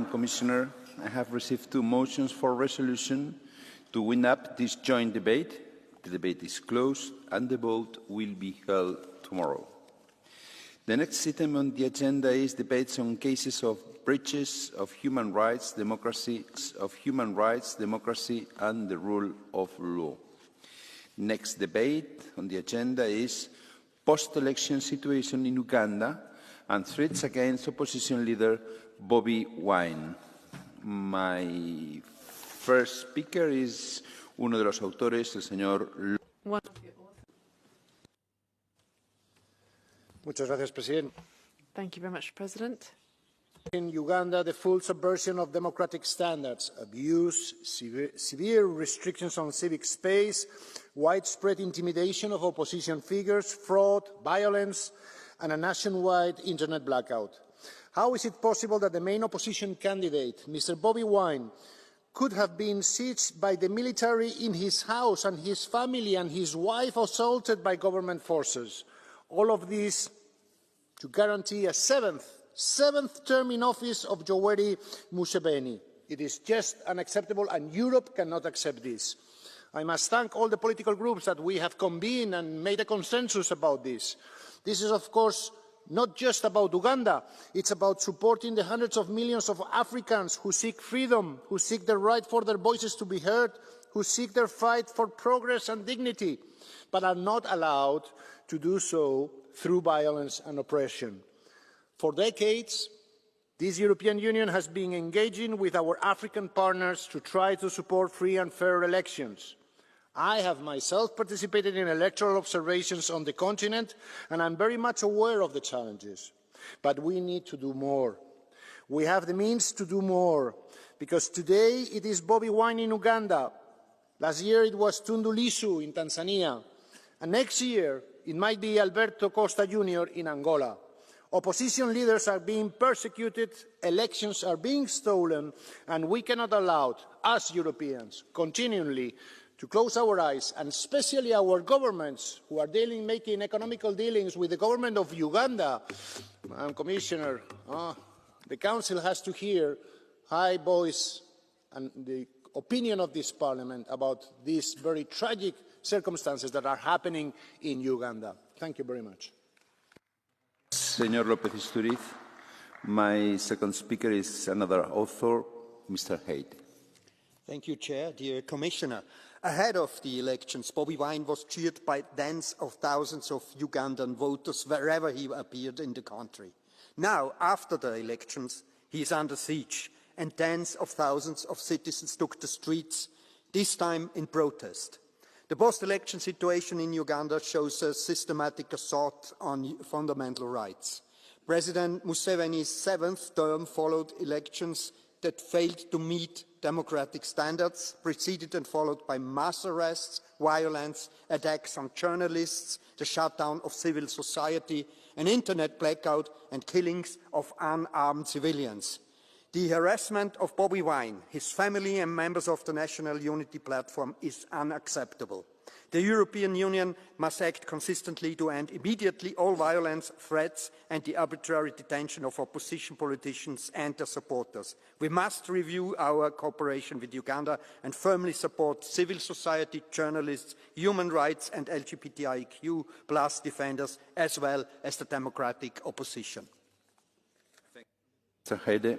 Commissioner, I have received 2 motions for resolution to wind up this joint debate. The debate is closed and the vote will be held tomorrow. The next item on the agenda is debates on cases of breaches of human rights, democracy, and the rule of law. Next debate on the agenda is post-election situation in Uganda and threats against opposition leader Bobi Wine. My first speaker is uno de los autores, el señor. Muchas gracias, President. Thank you very much, President. In Uganda, the full subversion of democratic standards, abuse, severe restrictions on civic space, widespread intimidation of opposition figures, fraud, violence, and a nationwide internet blackout. How is it possible that the main opposition candidate, Mr. Bobi Wine, could have been sieged by the military in his house and his family and his wife assaulted by government forces? All of this to guarantee a seventh term in office of Yoweri Museveni. It is just unacceptable, and Europe cannot accept this. I must thank all the political groups that we have convened and made a consensus about this. This is, of course, not just about Uganda. It's about supporting the hundreds of millions of Africans who seek freedom, who seek the right for their voices to be heard, who seek their fight for progress and dignity, but are not allowed to do so through violence and oppression. For decades, this European Union has been engaging with our African partners to try to support free and fair elections. I have myself participated in electoral observations on the continent, and I'm very much aware of the challenges. But we need to do more. We have the means to do more, because today it is Bobi Wine in Uganda. Last year it was Tundu Lissu in Tanzania. And next year it might be Alberto Costa Jr. in Angola. Opposition leaders are being persecuted, elections are being stolen, and we cannot allow, as Europeans, continually to close our eyes, and especially our governments who are making economical dealings with the government of Uganda. Commissioner, the Council has to hear high voice and the opinion of this Parliament about these very tragic circumstances that are happening in Uganda. Thank you very much. Señor López Istúriz, my second speaker is another author, Mr. Hayde. Thank you, Chair. Dear Commissioner, ahead of the elections, Bobi Wine was cheered by tens of thousands of Ugandan voters wherever he appeared in the country. Now, after the elections, he is under siege, and tens of thousands of citizens took the streets, this time in protest. The post-election situation in Uganda shows a systematic assault on fundamental rights. President Museveni's 7th term followed elections that failed to meet democratic standards, preceded and followed by mass arrests, violence, attacks on journalists, the shutdown of civil society, an internet blackout, and killings of unarmed civilians. The harassment of Bobi Wine, his family and members of the National Unity Platform is unacceptable. The European Union must act consistently to end immediately all violence, threats and the arbitrary detention of opposition politicians and their supporters. We must review our cooperation with Uganda and firmly support civil society, journalists, human rights and LGBTIQ+ defenders, as well as the democratic opposition. Mr. Hayde.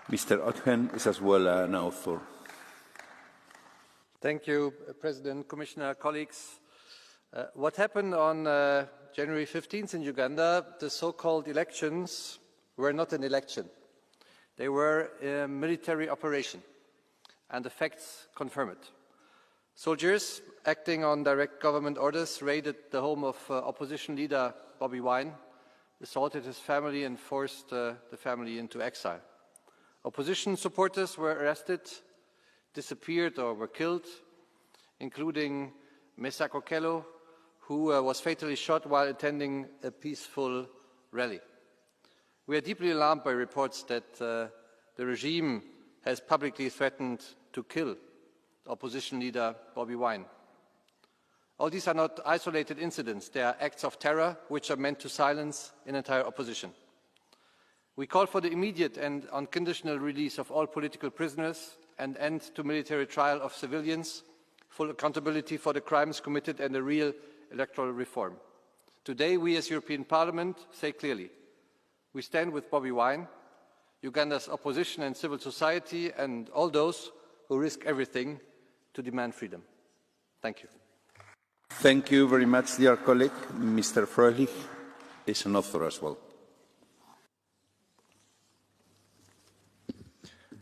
Mr. Otgen is as well an author. Thank you, President, Commissioner, colleagues. What happened on January 15th in Uganda, the so-called elections, were not an election. They were a military operation, and the facts confirm it. Soldiers, acting on direct government orders, raided the home of opposition leader Bobi Wine, assaulted his family and forced the family into exile. Opposition supporters were arrested, disappeared or were killed, including Mesa Kokelo, who was fatally shot while attending a peaceful rally. We are deeply alarmed by reports that the regime has publicly threatened to kill opposition leader Bobi Wine. All these are not isolated incidents. They are acts of terror which are meant to silence an entire opposition. We call for the immediate and unconditional release of all political prisoners, an end to military trial of civilians, full accountability for the crimes committed and a real electoral reform. Today, we as European Parliament say clearly, we stand with Bobi Wine, Uganda's opposition and civil society, and all those who risk everything to demand freedom. Thank you. Thank you very much, dear colleague. Mr. Froelich is an author as well.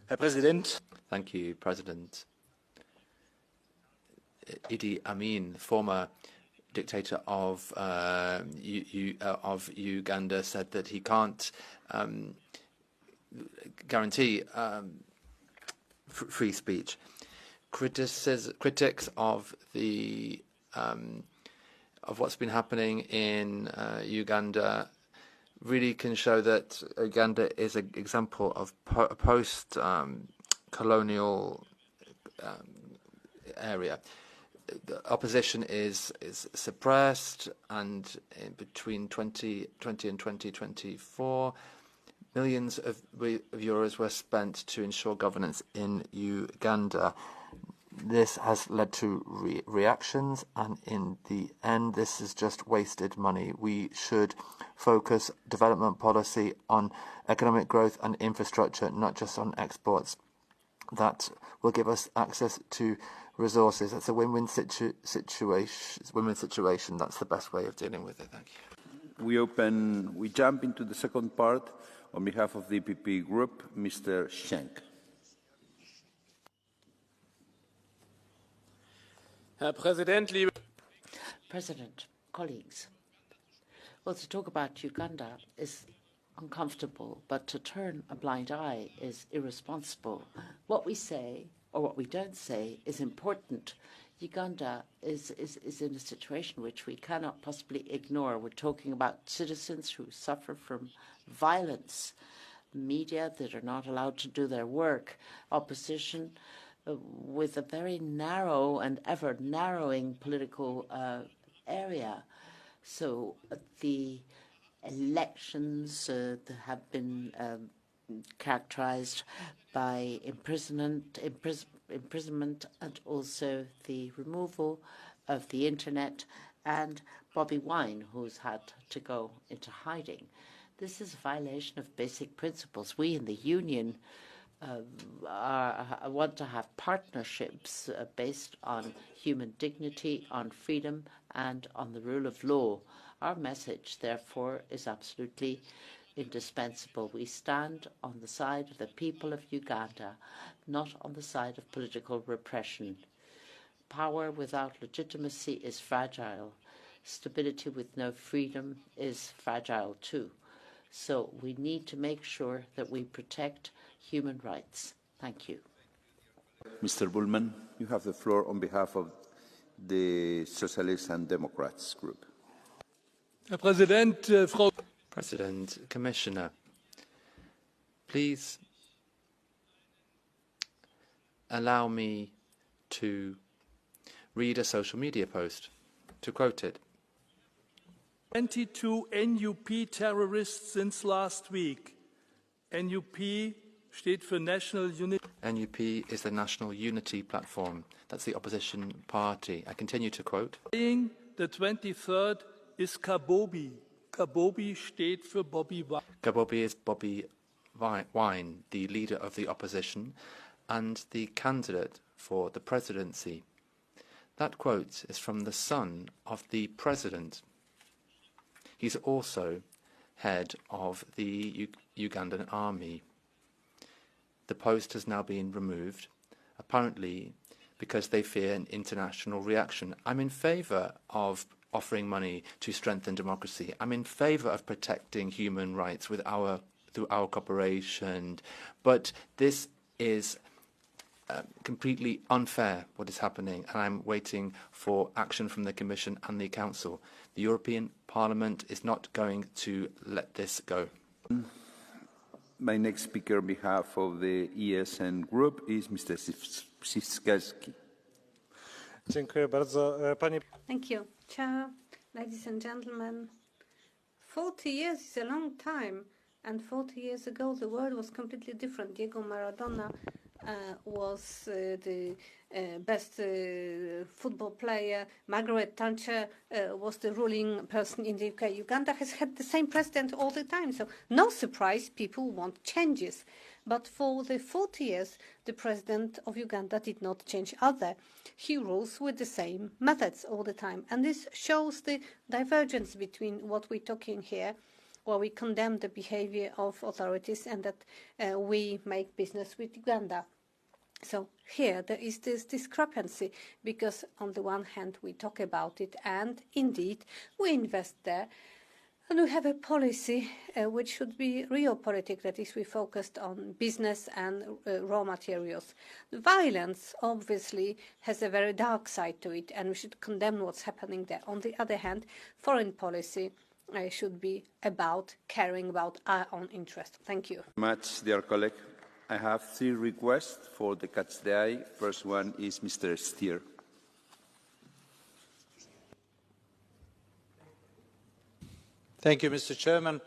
Herr Präsident. Thank you, President. Idi Amin, former dictator of Uganda, said that he can't guarantee free speech. Critics of the of what's been happening in Uganda really can show that Uganda is an example of a post-colonial area. The opposition is suppressed, and between 2020 and 2024, millions of euros were spent to ensure governance in Uganda. This has led to reactions, and in the end, this is just wasted money. We should focus development policy on economic growth and infrastructure, not just on exports. That will give us access to resources. That's a win-win situation. That's the best way of dealing with it. Thank you. We jump into the second part on behalf of the EPP group, Mr. Schenk. Herr Präsident, liebe President, colleagues. Well, to talk about Uganda is uncomfortable, but to turn a blind eye is irresponsible. What we say or what we don't say is important. Uganda is in a situation which we cannot possibly ignore. We're talking about citizens who suffer from violence, media that are not allowed to do their work, opposition with a very narrow and ever narrowing political area. So the elections have been characterized by imprisonment and also the removal of the internet, and Bobi Wine, who's had to go into hiding. This is a violation of basic principles. We in the Union want to have partnerships based on human dignity, on freedom, and on the rule of law. Our message, therefore, is absolutely indispensable. We stand on the side of the people of Uganda, not on the side of political repression. Power without legitimacy is fragile. Stability with no freedom is fragile too. So we need to make sure that we protect human rights. Thank you. Mr. Bullman, you have the floor on behalf of the Socialists and Democrats group. Herr Präsident, Frau President, Commissioner, please allow me to read a social media post, to quote it. 22 NUP terrorists since last week. NUP steht für National Unity. NUP is the National Unity Platform. That's the opposition party. I continue to quote. The 23rd is Kabobi. Kabobi steht für Bobi Wine. Kabobi is Bobi Wine, the leader of the opposition and the candidate for the presidency. That quote is from the son of the president. He's also head of the Ugandan army. The post has now been removed, apparently because they fear an international reaction. I'm in favour of offering money to strengthen democracy. I'm in favour of protecting human rights through our cooperation. But this is completely unfair, what is happening, and I'm waiting for action from the Commission and the Council. The European Parliament is not going to let this go. My next speaker on behalf of the ESN group is Mr. Siskowski. Thank you, Chair, ladies and gentlemen. 40 years is a long time, And 40 years ago, the world was completely different. Diego Maradona was the best football player. Margaret Thatcher was the ruling person in the UK. Uganda has had the same president all the time, so no surprise people want changes. But for the 40 years, the president of Uganda did not change either. He rules with the same methods all the time. And this shows the divergence between what we're talking here, where we condemn the behavior of authorities, and that we make business with Uganda. So here there is this discrepancy, because on the one hand we talk about it and indeed we invest there, and we have a policy which should be realpolitik, that is, we focused on business and raw materials. The violence obviously has a very dark side to it, and we should condemn what's happening there. On the other hand, foreign policy should be about caring about our own interest. Thank you. Much, dear colleague. I have 3 requests for the catch the eye. First one is Mr. Stier. Thank you, Mr. Chairman.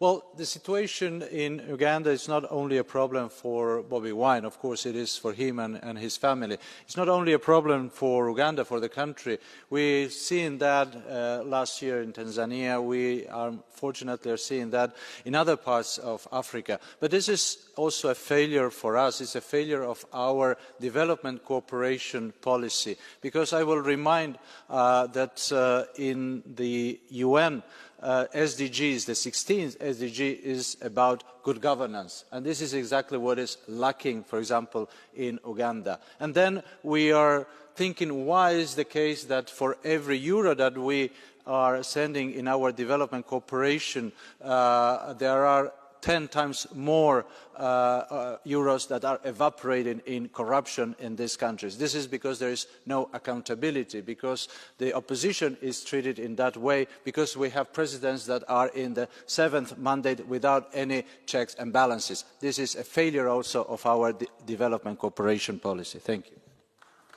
Well, the situation in Uganda is not only a problem for Bobi Wine. Of course, it is for him and his family. It's not only a problem for Uganda, for the country. We've seen that last year in Tanzania. We are fortunately seeing that in other parts of Africa. But this is also a failure for us. It's a failure of our development cooperation policy. Because I will remind that in the UN, SDGs, the 16th SDG is about good governance, and this is exactly what is lacking, for example, in Uganda. And then we are thinking, why is the case that for every euro that we are sending in our development cooperation, there are 10 times more euros that are evaporating in corruption in these countries. This is because there is no accountability, because the opposition is treated in that way, because we have presidents that are in the 7th mandate without any checks and balances. This is a failure also of our development cooperation policy. Thank you.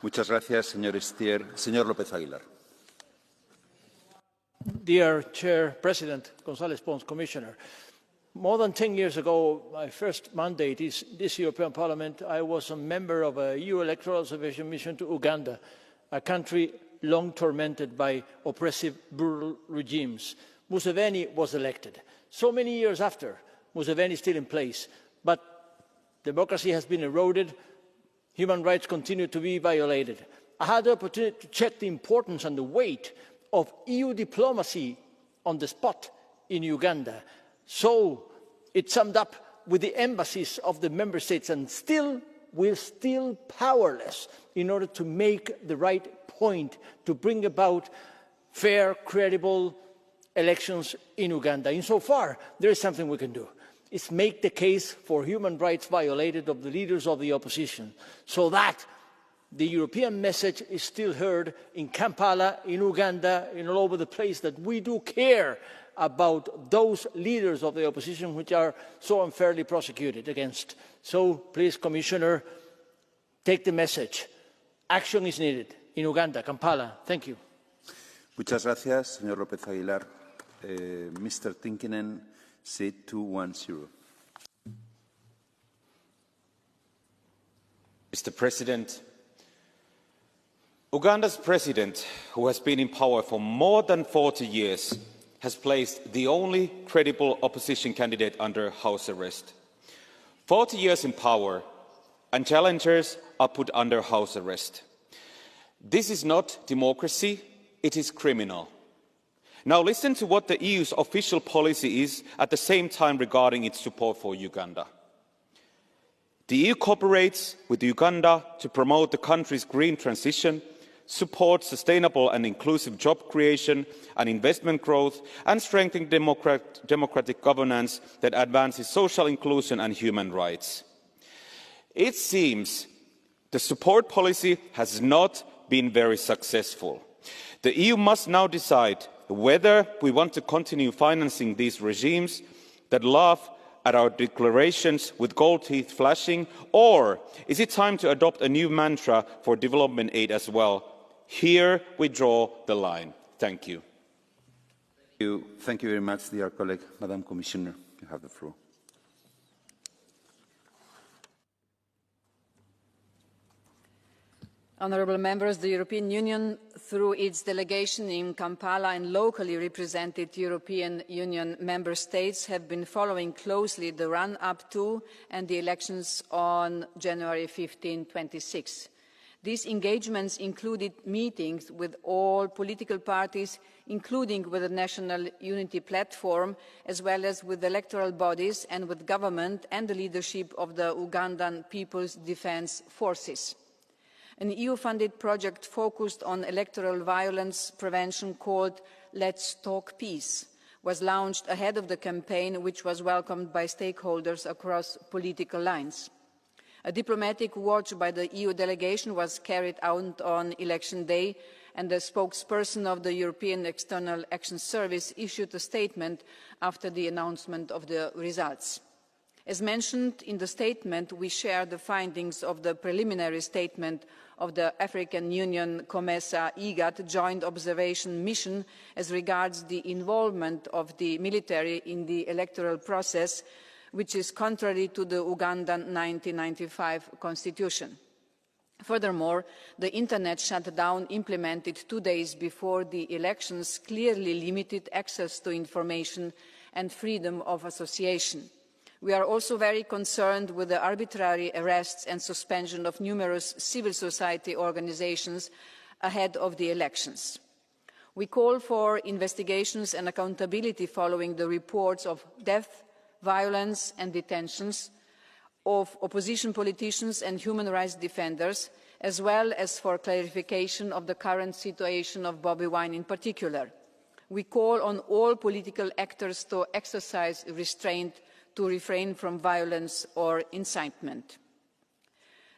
Muchas gracias, señor Stier. Señor López Aguilar. Dear Chair, President González Pons, Commissioner, more than 10 years ago, my first mandate is this European Parliament. I was a member of a EU electoral observation mission to Uganda, a country long tormented by oppressive, brutal regimes. Museveni was elected. So many years after, Museveni is still in place, but democracy has been eroded, human rights continue to be violated. I had the opportunity to check the importance and the weight of EU diplomacy on the spot in Uganda. So it summed up with the embassies of the member states, and we're still powerless in order to make the right point to bring about fair, credible elections in Uganda. Insofar, there is something we can do. It's make the case for human rights violated of the leaders of the opposition, so that the European message is still heard in Kampala, in Uganda, and all over the place, that we do care about those leaders of the opposition which are so unfairly prosecuted against. So please, Commissioner, take the message. Action is needed in Uganda, Kampala. Thank you. Muchas gracias, señor López Aguilar. Mr. Tinkinen, seat 210. Mr. President, Uganda's president, who has been in power for more than 40 years, has placed the only credible opposition candidate under house arrest. 40 years in power, and challengers are put under house arrest. This is not democracy, it is criminal. Now listen to what the EU's official policy is at the same time regarding its support for Uganda. The EU cooperates with Uganda to promote the country's green transition, support sustainable and inclusive job creation and investment growth, and strengthen democratic governance that advances social inclusion and human rights. It seems the support policy has not been very successful. The EU must now decide whether we want to continue financing these regimes that laugh at our declarations with gold teeth flashing, or is it time to adopt a new mantra for development aid as well? Here we draw the line. Thank you. Thank you very much, dear colleague. Madam Commissioner, you have the floor. Honourable members, the European Union, through its delegation in Kampala and locally represented European Union member states, have been following closely the run-up to and the elections on January 15, 2026. These engagements included meetings with all political parties, including with the National Unity Platform, as well as with electoral bodies and with government and the leadership of the Ugandan People's Defence Forces. An EU-funded project focused on electoral violence prevention called Let's Talk Peace was launched ahead of the campaign, which was welcomed by stakeholders across political lines. A diplomatic watch by the EU delegation was carried out on election day, and the spokesperson of the European External Action Service issued a statement after the announcement of the results. As mentioned in the statement, we share the findings of the preliminary statement of the African Union COMESA IGAD Joint Observation Mission as regards the involvement of the military in the electoral process, which is contrary to the Ugandan 1995 constitution. Furthermore, the internet shutdown implemented 2 days before the elections clearly limited access to information and freedom of association. We are also very concerned with the arbitrary arrests and suspension of numerous civil society organisations ahead of the elections. We call for investigations and accountability following the reports of death, violence and detentions of opposition politicians and human rights defenders, as well as for clarification of the current situation of Bobi Wine in particular. We call on all political actors to exercise restraint, to refrain from violence or incitement.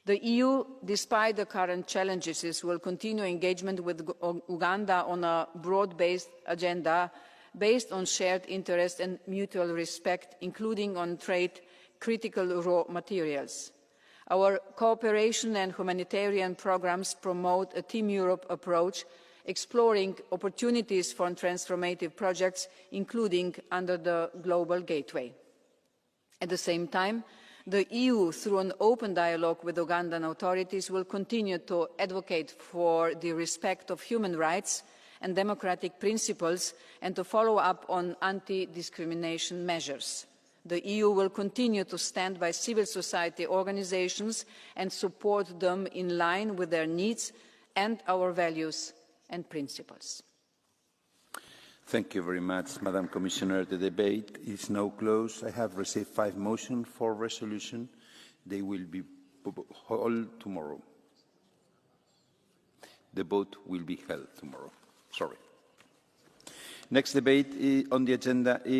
The EU, despite the current challenges, will continue engagement with Uganda on a broad-based agenda based on shared interest and mutual respect, including on trade, critical raw materials. Our cooperation and humanitarian programmes promote a Team Europe approach, exploring opportunities for transformative projects, including under the Global Gateway. At the same time, the EU, through an open dialogue with Ugandan authorities, will continue to advocate for the respect of human rights and democratic principles and to follow up on anti-discrimination measures. The EU will continue to stand by civil society organisations and support them in line with their needs and our values and principles. Thank you very much, Madam Commissioner. The debate is now closed. I have received 5 motions for resolution. They will be held tomorrow. The vote will be held tomorrow. Sorry. Next debate on the agenda is